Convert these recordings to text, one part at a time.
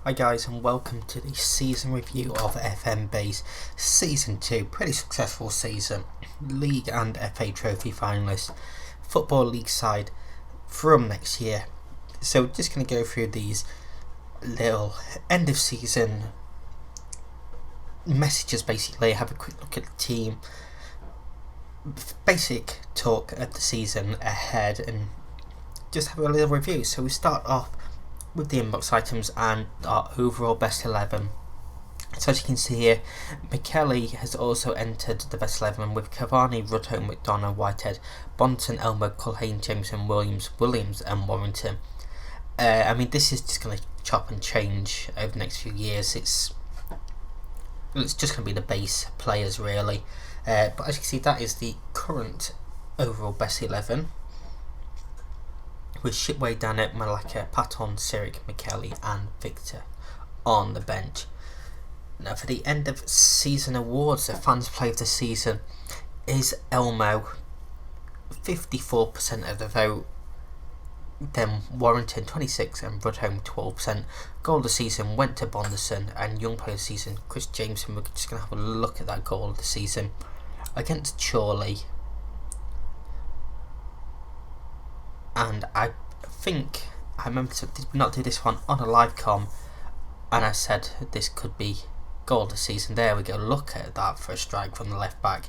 Hi guys, and welcome to the season review of FM Base Season 2. Pretty successful season. League and FA Trophy finalists. Football League side from next year. So just going to go through these little end of season messages basically. Have a quick look at the team. Basic talk of the season ahead and just have a little review. So we start off with the inbox items and our overall best 11. So as you can see here, McKelly has also entered the best 11 with Cavani, Ruddoh, McDonough, Whitehead, Bonton, Elmo, Culhane, Jameson, Williams and Warrington. This is just going to chop and change over the next few years. It's just going to be the base players really. But as you can see, that is the current overall best 11. With Shipway, Dannett, Malacca, Patton, Sirik, McKelly and Victor on the bench. Now for the end of season awards, the fans play of the season is Elmo, 54% of the vote. Then Warrington 26% and Ruddoh 12%. Goal of the season went to Bonderson, and young player of the season Chris Jameson. We're just going to have a look at that goal of the season against Chorley. And I think I remember to not do this one on a live com, and I said this could be goal of the season. There we go, look at that for a strike from the left back,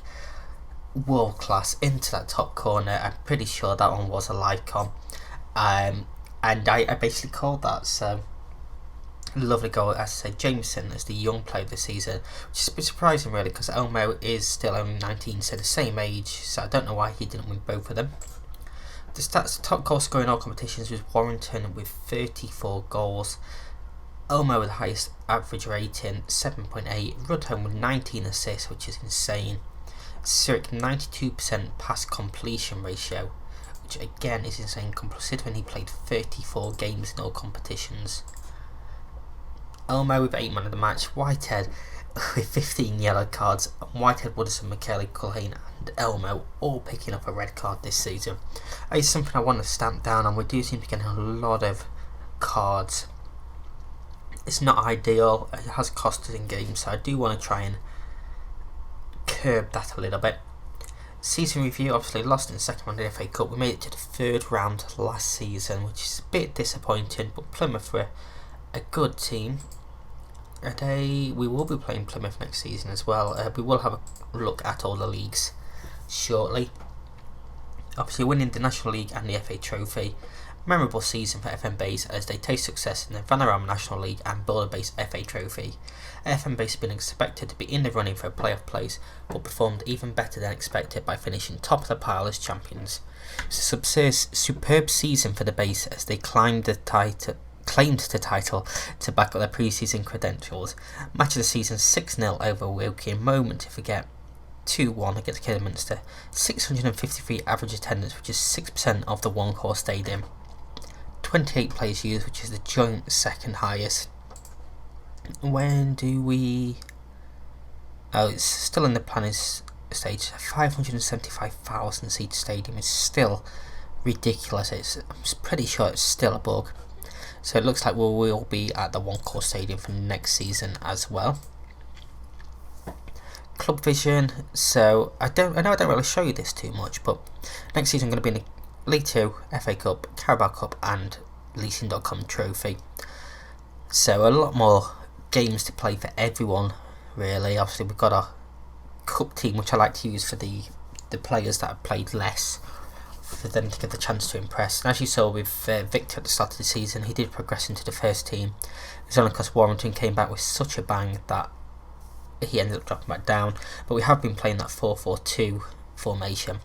world class into that top corner. I'm pretty sure that one was a live com, and I basically called that. So lovely goal. As I said, Jameson as the young player of the season, which is a bit surprising really because Elmo is still only 19, so the same age, so I don't know why he didn't win both of them. The stats: top goal scorer in all competitions was Warrington with 34 goals. Elmo with the highest average rating, 7.8. Ruddoh with 19 assists, which is insane. Sirik 92% pass completion ratio, which again is insane considering he played 34 games in all competitions. Elmo with 8 man of the match. Whitehead with 15 yellow cards. Whitehead, Woodison, McKelly, Culhane and Elmo all picking up a red card this season. It's something I want to stamp down, and we do seem to be getting a lot of cards. It's not ideal, it has cost us in games, so I do want to try and curb that a little bit. Season review: obviously lost in the second round of the FA Cup. We made it to the third round last season, which is a bit disappointing, but Plymouth were a good team. We will be playing Plymouth next season as well. We will have a look at all the leagues shortly. Obviously winning the National League and the FA Trophy. Memorable season for FM Base as they taste success in the Vanarama National League and Border Base FA Trophy. FM Base has been expected to be in the running for a playoff place, but performed even better than expected by finishing top of the pile as champions. It's a superb season for the base as they claimed the title to back up their pre-season credentials. Match of the season: 6-0 over Woking, moment to forget, 2-1 against Kidderminster. 653 average attendance, which is 6% of the One Call Stadium. 28 players used, which is the joint second highest. When do we... Oh, it's still in the planning stage. 575,000 seat stadium is still ridiculous. I'm pretty sure it's still a bug. So it looks like we will be at the One Call Stadium for next season as well. Club Vision. So I know I don't really show you this too much, but next season I'm going to be in the League 2, FA Cup, Carabao Cup and Leasing.com Trophy. So a lot more games to play for everyone really. Obviously we've got our Cup team, which I like to use for the players that have played less, for them to get the chance to impress. And as you saw with Victor at the start of the season, he did progress into the first team. It's only because Warrington came back with such a bang that he ended up dropping back down. But we have been playing that 4-4-2 formation.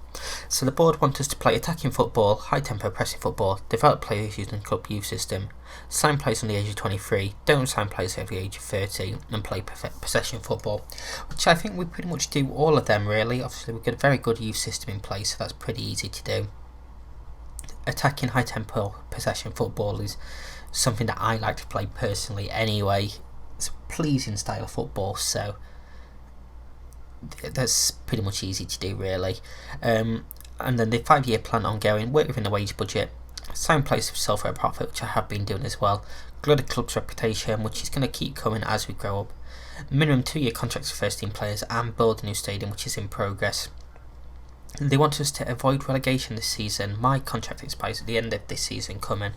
So the board want us to play attacking football, high tempo pressing football, develop players using the club youth system, sign players under the age of 23, don't sign players over the age of 30, and play possession football, which I think we pretty much do all of them really. Obviously we've got a very good youth system in place, so that's pretty easy to do. Attacking high tempo possession football is something that I like to play personally anyway. It's a pleasing style of football, so that's pretty much easy to do really. And then the 5-year plan ongoing, work within the wage budget, sign players for self-rate profit, which I have been doing as well, grow the club's reputation, which is going to keep coming as we grow up. Minimum 2-year contracts for first team players, and build a new stadium, which is in progress. They want us to avoid relegation this season. My contract expires at the end of this season coming.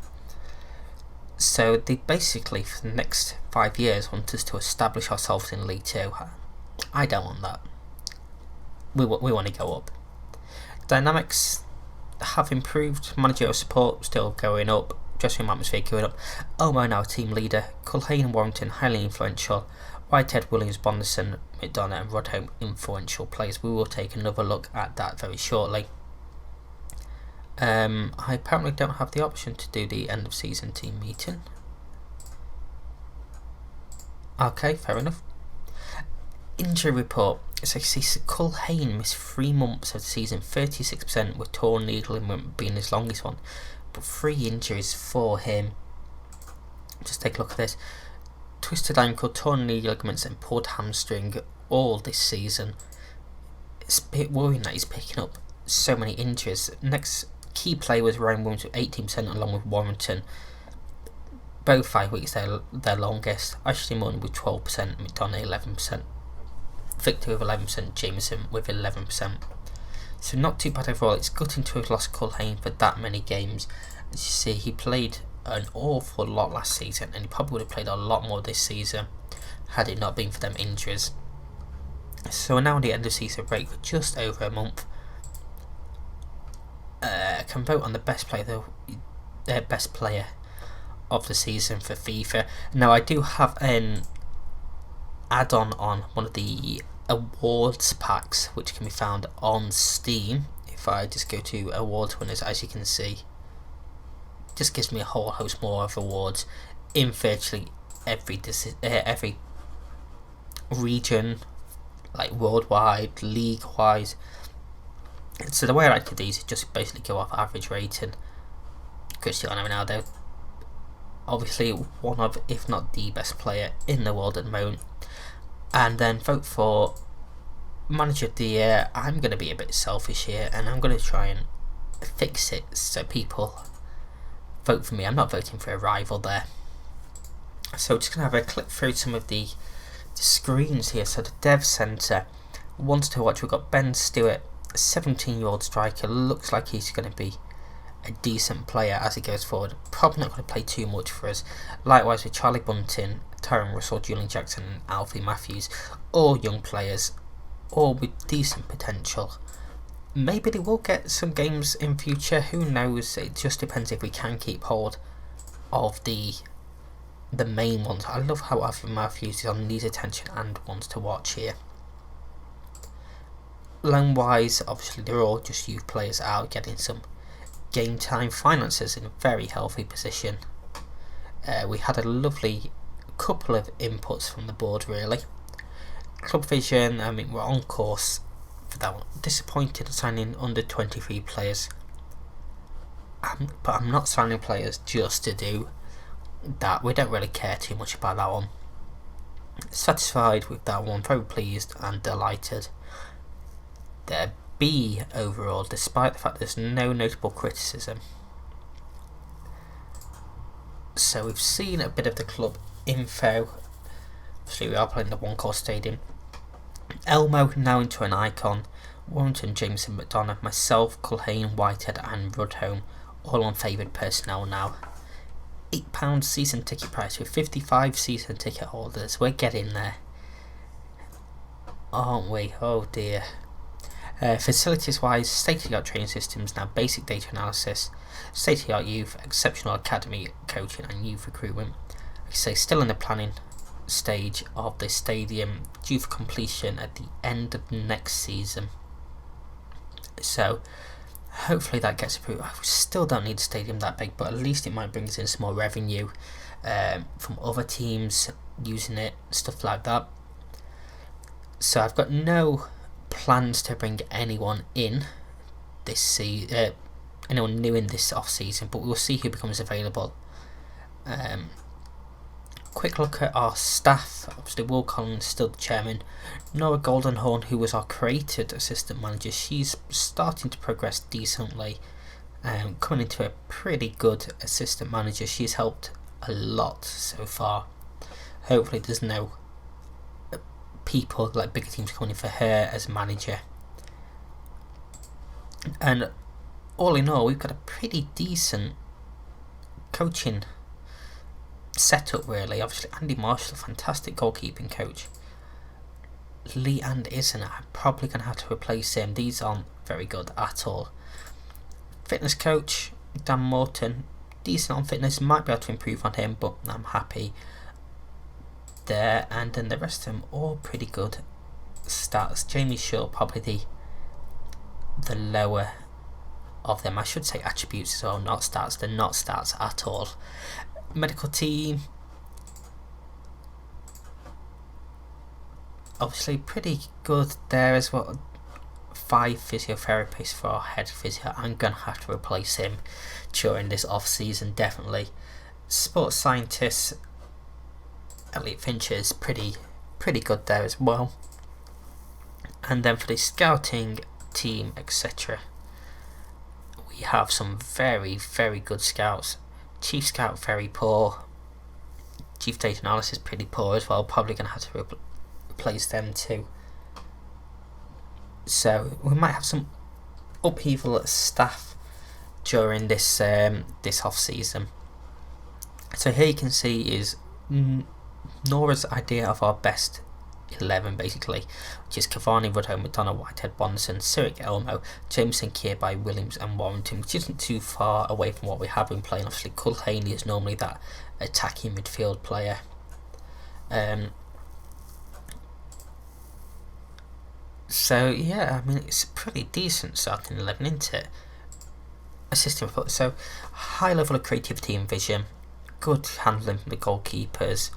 So they basically, for the next 5 years, want us to establish ourselves in League 2. I don't want that. We want to go up. Dynamics have improved. Managerial support still going up. Dressing room atmosphere going up. Omo now team leader. Culhane and Warrington highly influential. Whitehead, Williams, Bonderson, McDonough and Rodholm influential players. We will take another look at that very shortly. I apparently don't have the option to do the end of season team meeting. Okay, fair enough. Injury report. So you see Culhane missed 3 months of the season, 36% with torn knee ligament being his longest one. But 3 injuries for him. Just take a look at this. Twisted ankle, torn knee ligaments and pulled hamstring all this season. It's a bit worrying that he's picking up so many injuries. Next key player was Ryan Williams with 18% along with Warrington. Both 5 weeks their longest. Ashley Morton with 12%, McDonough 11%. Victor with 11%, Jameson with 11%. So not too bad overall. It's gutting to have lost Culhane for that many games. As you see, he played an awful lot last season, and he probably would have played a lot more this season had it not been for them injuries. So we're now on the end of season break for just over a month. I can vote on the best player of the season for FIFA. Now I do have an add-on on one of the awards packs, which can be found on Steam. If I just go to awards winners, as you can see, just gives me a whole host more of awards in virtually every region, like worldwide, league wise. So the way I like to do these is just basically go off average rating. Cristiano Ronaldo, obviously one of, if not the best player in the world at the moment. And then vote for Manager of the Year. I'm going to be a bit selfish here, and I'm going to try and fix it so people vote for me. I'm not voting for a rival there. So just going to have a click through some of the screens here. So the Dev Centre wants to watch. We've got Ben Stewart, a 17-year-old striker. Looks like he's going to be a decent player as he goes forward. Probably not going to play too much for us. Likewise with Charlie Bunting, Tyron Russell, Julian Jackson and Alfie Matthews. All young players, all with decent potential. Maybe they will get some games in future, who knows. It just depends if we can keep hold of the main ones. I love how Alfie Matthews is on needs attention and wants to watch here. Loan wise, obviously they're all just youth players out getting some game time. Finances in a very healthy position. We had a lovely couple of inputs from the board really. Club vision, I mean, we're on course for that one. Disappointed at signing under 23 players, but I'm not signing players just to do that. We don't really care too much about that one. Satisfied with that one, very pleased and delighted. There B overall, despite the fact there's no notable criticism. So we've seen a bit of the club info. Obviously we are playing the One Call Stadium. Elmo now into an icon. Warrington, Jameson, McDonough, myself, Culhane, Whitehead and Rodholm all on favoured personnel now. £8 season ticket price with 55 season ticket holders. We're getting there, aren't we? Oh dear. Facilities wise, state-of-the-art training systems, now basic data analysis, state-of-the-art youth, exceptional academy coaching and youth recruitment. Like I say, still in the planning stage of this stadium, due for completion at the end of next season. So hopefully that gets approved. I still don't need a stadium that big, but at least it might bring us in some more revenue from other teams using it, stuff like that. So I've got no plans to bring anyone in this anyone new in this off season, but we'll see who becomes available. Quick look at our staff. Obviously Will Collins still the chairman. Nora Goldenhorn, who was our created assistant manager, she's starting to progress decently, coming into a pretty good assistant manager. She's helped a lot so far. Hopefully there's no people like bigger teams coming in for her as manager. And all in all, we've got a pretty decent coaching setup really. Obviously Andy Marshall, fantastic goalkeeping coach. Lee and Isn't, I'm probably going to have to replace him. These aren't very good at all. Fitness coach Dan Morton, decent on fitness, might be able to improve on him, but I'm happy there. And then the rest of them all pretty good stats. Jamie Shaw probably the lower of them. I should say attributes as well, not stats. They're not stats at all. Medical team, obviously pretty good there as well. 5 physiotherapists for our head physio. I'm gonna have to replace him during this off season, definitely. Sports scientists, Elliot Fincher is pretty good there as well. And then for the scouting team, etc., we have some very good scouts. Chief scout very poor. Chief data analysis pretty poor as well. Probably gonna have to replace them too. So we might have some upheaval at staff during this off season. So here you can see is Nora's idea of our best 11 basically, which is Cavani, Ruddo, McDonough, Whitehead, Bonson, Surrick, Elmo, Jameson, Kirby, Williams and Warrington, which isn't too far away from what we have been playing. Obviously Culhane is normally that attacking midfield player. So yeah, I mean it's a pretty decent starting 11, isn't it? Assistant report. So high level of creativity and vision, good handling from the goalkeepers,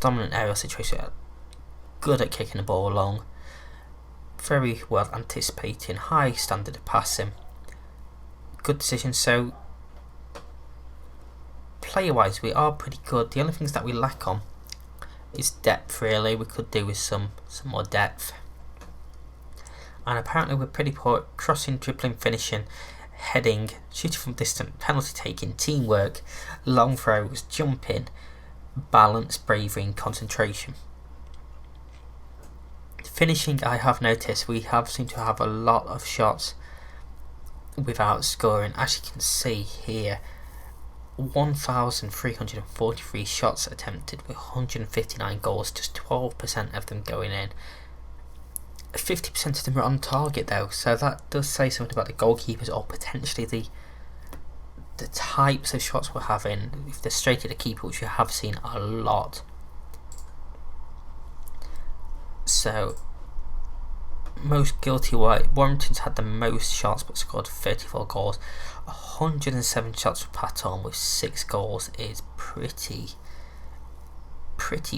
dominant aerial situation, good at kicking the ball along, very well anticipating, high standard of passing, good decisions. So player wise we are pretty good. The only things that we lack on is depth really. We could do with some more depth. And apparently we're pretty poor at crossing, dribbling, finishing, heading, shooting from distance, penalty taking, teamwork, long throws, jumping, balance, bravery and concentration. Finishing, I have noticed we seem to have a lot of shots without scoring. As you can see here, 1,343 shots attempted with 159 goals, just 12% of them going in. 50% of them are on target though, so that does say something about the goalkeepers or potentially the types of shots we're having. If they're straight at the keeper, which we have seen a lot. So most guilty white. Warrington's had the most shots but scored 34 goals. 107 shots for Patton with 6 goals is pretty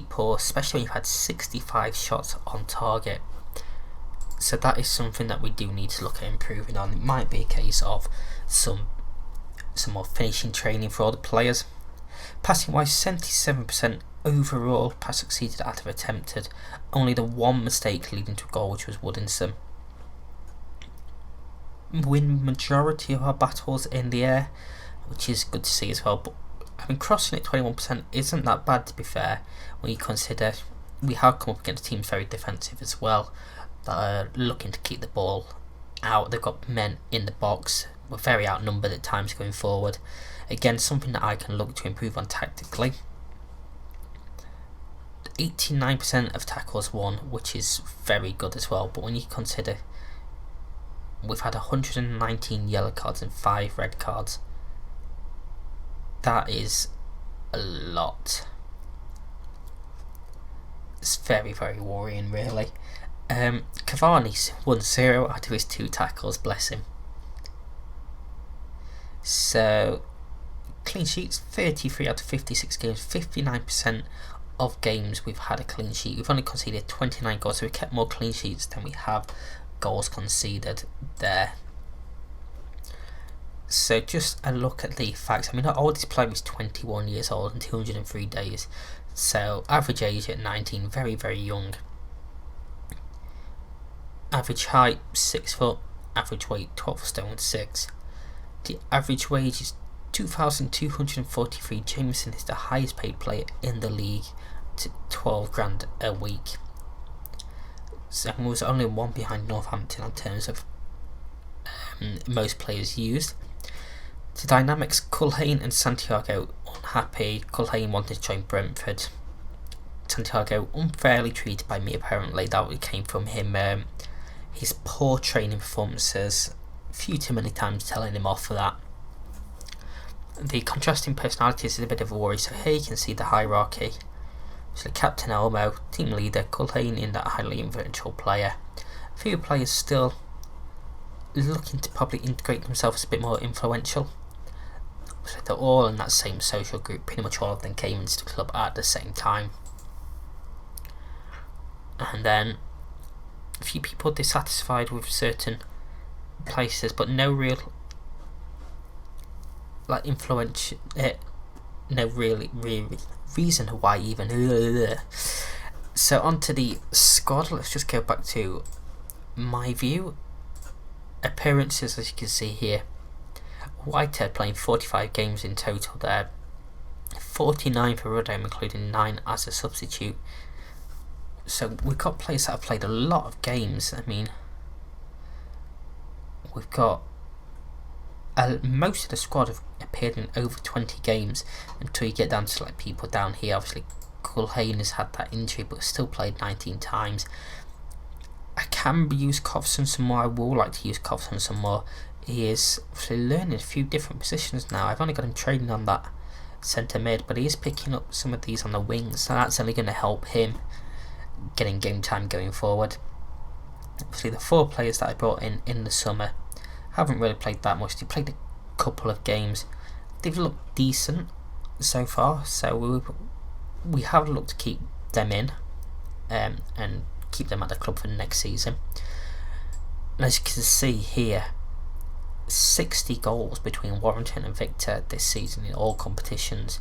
poor, especially when you've had 65 shots on target. So that is something that we do need to look at improving on. It might be a case of some more finishing training for all the players. Passing wise, 77% overall pass succeeded out of attempted. Only the one mistake leading to a goal, which was Woodinson. Win majority of our battles in the air, which is good to see as well. But I mean, crossing at 21% isn't that bad, to be fair, when you consider we have come up against teams very defensive as well, that are looking to keep the ball out. They've got men in the box. We're very outnumbered at times going forward. Again, something that I can look to improve on tactically. 89% of tackles won, which is very good as well. But when you consider we've had 119 yellow cards and 5 red cards, that is a lot. It's very worrying really. Cavani's 1-0 out of his 2 tackles, bless him. So clean sheets, 33 out of 56 games, 59% of games we've had a clean sheet. We've only conceded 29 goals, so we kept more clean sheets than we have goals conceded there. So just a look at the facts. I mean, our oldest player is 21 years old and 203 days. So average age at 19, very young. Average height 6 foot, average weight 12 stone 6. The average wage is 2,243. Jameson is the highest paid player in the league, to 12 grand a week. So he was only one behind Northampton in terms of most players used. The dynamics: Culhane and Santiago unhappy. Culhane wanted to join Brentford. Santiago unfairly treated by me, apparently. That came from him. His poor training performances, a few too many times telling him off for that. The contrasting personalities is a bit of a worry, so here you can see the hierarchy. So Captain Elmo, team leader, Culhane in that highly influential player. A few players still looking to probably integrate themselves as a bit more influential. So they're all in that same social group. Pretty much all of them came into the club at the same time. And then a few people dissatisfied with certain places, but no real influence. No really reason why even. So onto the squad. Let's just go back to my view. Appearances, as you can see here. Whitehead playing 45 games in total there. 49 for Rudham, including 9 as a substitute. So we've got players that have played a lot of games. I mean, we've got most of the squad have appeared in over 20 games, until you get down to people down here. Obviously Culhane has had that injury but still played 19 times. I can use Cofson some more. I will like to use Cofson some more. He is actually learning a few different positions now. I've only got him training on that centre mid, but he is picking up some of these on the wings, so that's only going to help him getting game time going forward. Obviously the 4 players that I brought in the summer haven't really played that much. They played a couple of games. They've looked decent so far, so we have looked to keep them in and keep them at the club for next season. And as you can see here, 60 goals between Warrington and Victor this season in all competitions.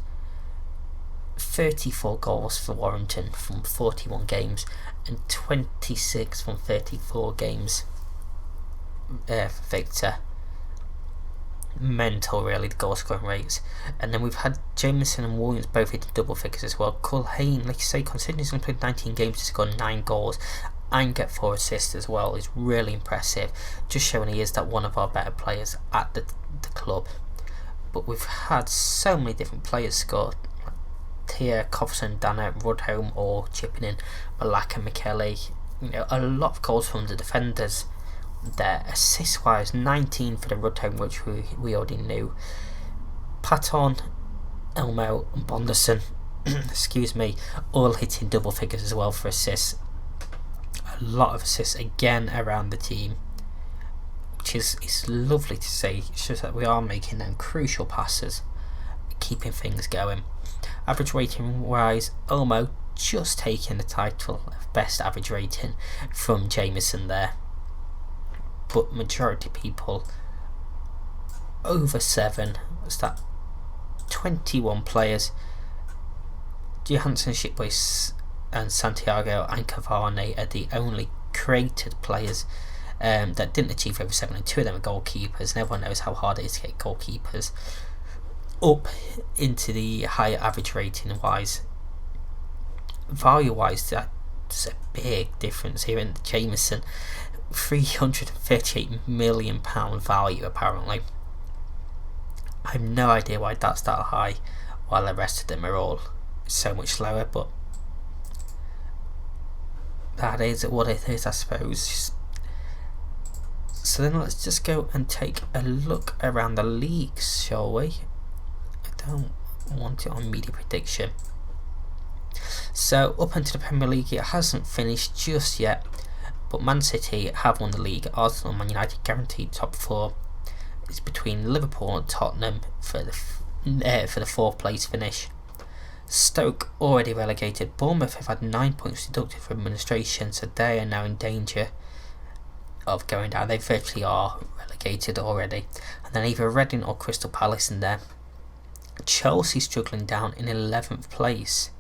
34 goals for Warrington from 41 games and 26 from 34 games for Victor. Mental, really, the goal scoring rates. And then we've had Jameson and Williams both hitting double figures as well. Culhane, like you say, considering he's only played 19 games to score 9 goals and get 4 assists as well, is really impressive. Just showing he is that one of our better players at the club. But we've had so many different players score. Tia, Cofson, Dana, Rudham all chipping in. Malaka, McKelly, a lot of goals from the defenders there. Assist wise, 19 for the Rudham, which we already knew. Patton, Elmo and Bonderson excuse me, all hitting double figures as well for assists. A lot of assists again around the team, which is lovely to see. It shows that we are making them crucial passes, keeping things going. Average rating wise, Elmo just taking the title of best average rating from Jameson there, but majority of people over 7. What's that? 21 players. Johansson, Shipboy and Santiago and Cavani are the only created players that didn't achieve over 7, and 2 of them are goalkeepers, and everyone knows how hard it is to get goalkeepers up into the higher average rating wise. Value wise, that's a big difference here in Jameson. £338 million value apparently. I have no idea why that's that high while the rest of them are all so much lower, but that is what it is, I suppose. So then let's just go and take a look around the leagues, shall we? I don't want it on media prediction. So up into the Premier League, it hasn't finished just yet, but Man City have won the league. Arsenal and Man United guaranteed top 4. It's between Liverpool and Tottenham for the 4th place finish. Stoke already relegated. Bournemouth have had 9 points deducted from administration, so they are now in danger of going down. They virtually are relegated already. And then either Reading or Crystal Palace in there. Chelsea struggling down in 11th place.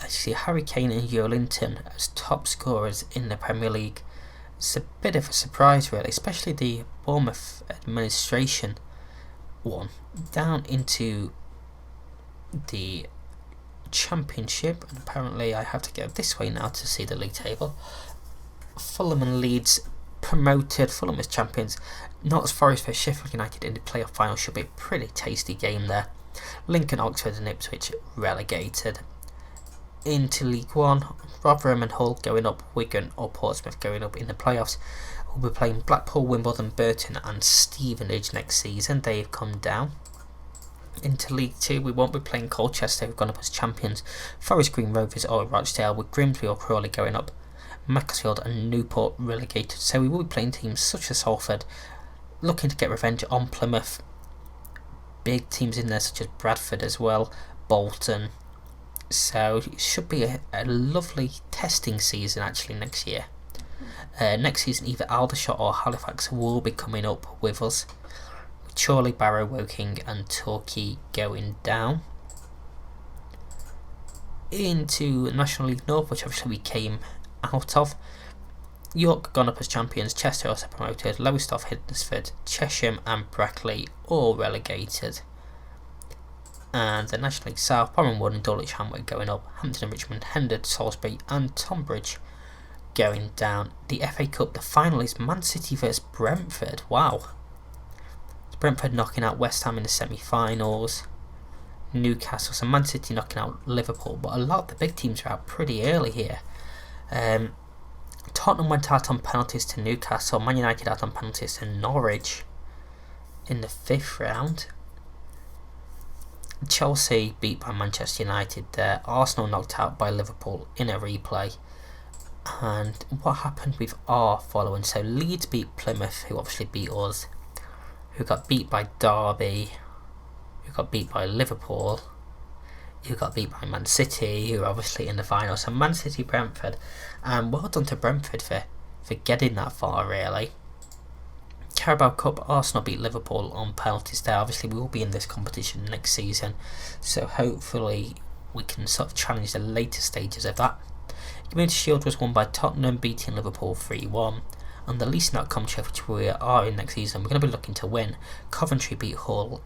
I see Harry Kane and Joelinton as top scorers in the Premier League. It's a bit of a surprise really, especially the Bournemouth administration 1. Down into the Championship, and apparently I have to go this way now to see the league table. Fulham and Leeds promoted. Fulham as champions. Notts Forest vs Sheffield United in the playoff final should be a pretty tasty game there. Lincoln, Oxford and Ipswich relegated. Into League One, Rotherham and Hull going up, Wigan or Portsmouth going up in the playoffs. We'll be playing Blackpool, Wimbledon, Burton and Stevenage next season. They've come down. Into League 2, we won't be playing Colchester, who've gone up as champions. Forest Green Rovers or Rochdale, with Grimsby or Crawley going up. Macclesfield and Newport relegated. So we will be playing teams such as Salford, looking to get revenge on Plymouth. Big teams in there such as Bradford as well, Bolton. So it should be a lovely testing season actually next year. Next season either Aldershot or Halifax will be coming up with us. Chorley, Barrow, Woking and Torquay going down. Into National League North, which obviously we came out of. York gone up as champions, Chester also promoted, Lowestoft, Huddersfield, Chesham and Brackley all relegated. And the National League South, Bournemouth and Dulwich Hamlet going up, Hampton and Richmond, Hendon, Salisbury and Tonbridge going down. The FA Cup, the final is Man City vs Brentford. Wow. Brentford knocking out West Ham in the semi-finals. Newcastle, so Man City knocking out Liverpool, but a lot of the big teams are out pretty early here. Tottenham went out on penalties to Newcastle, Man United out on penalties to Norwich in the 5th round. Chelsea beat by Manchester United there. Arsenal knocked out by Liverpool in a replay. And what happened with our following? So Leeds beat Plymouth, who obviously beat us, who got beat by Derby, who got beat by Liverpool, who got beat by Man City, who are obviously in the final. So Man City, Brentford, and well done to Brentford for getting that far really. Carabao Cup, Arsenal beat Liverpool on penalties there. Obviously we will be in this competition next season, so hopefully we can sort of challenge the later stages of that. Community Shield was won by Tottenham, beating Liverpool 3-1. And the Leasing Outcome Chef, which we are in next season, we're going to be looking to win. Coventry beat Hull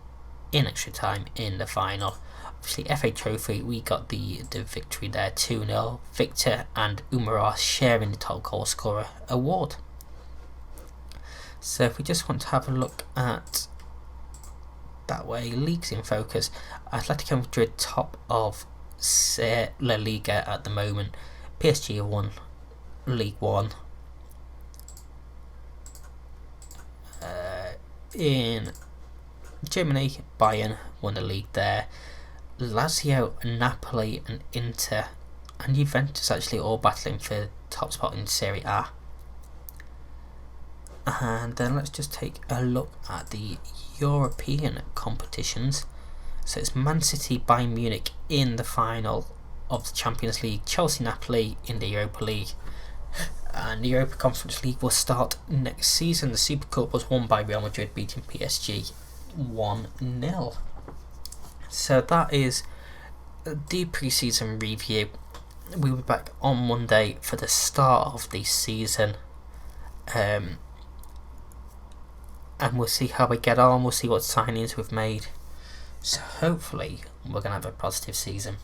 in extra time in the final. Obviously FA Trophy, we got the victory there, 2-0. Victor and Umar sharing the top goal scorer award. So if we just want to have a look at that way, leagues in focus. Atletico Madrid top of La Liga at the moment. PSG have won League 1. In Germany, Bayern won the league there. Lazio, Napoli and Inter and Juventus actually all battling for top spot in Serie A. And then let's just take a look at the European competitions. So it's Man City, Bayern Munich in the final of the Champions League, Chelsea, Napoli in the Europa League. And the Europa Conference League will start next season. The Super Cup was won by Real Madrid, beating PSG 1-0. So that is the pre-season review. We'll be back on Monday for the start of the season. And we'll see how we get on. We'll see what signings we've made. So hopefully we're going to have a positive season.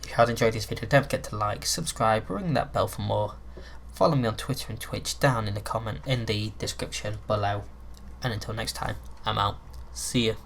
If you have enjoyed this video, don't forget to like, subscribe, ring that bell for more. Follow me on Twitter and Twitch down in the description below. And until next time, I'm out. See you.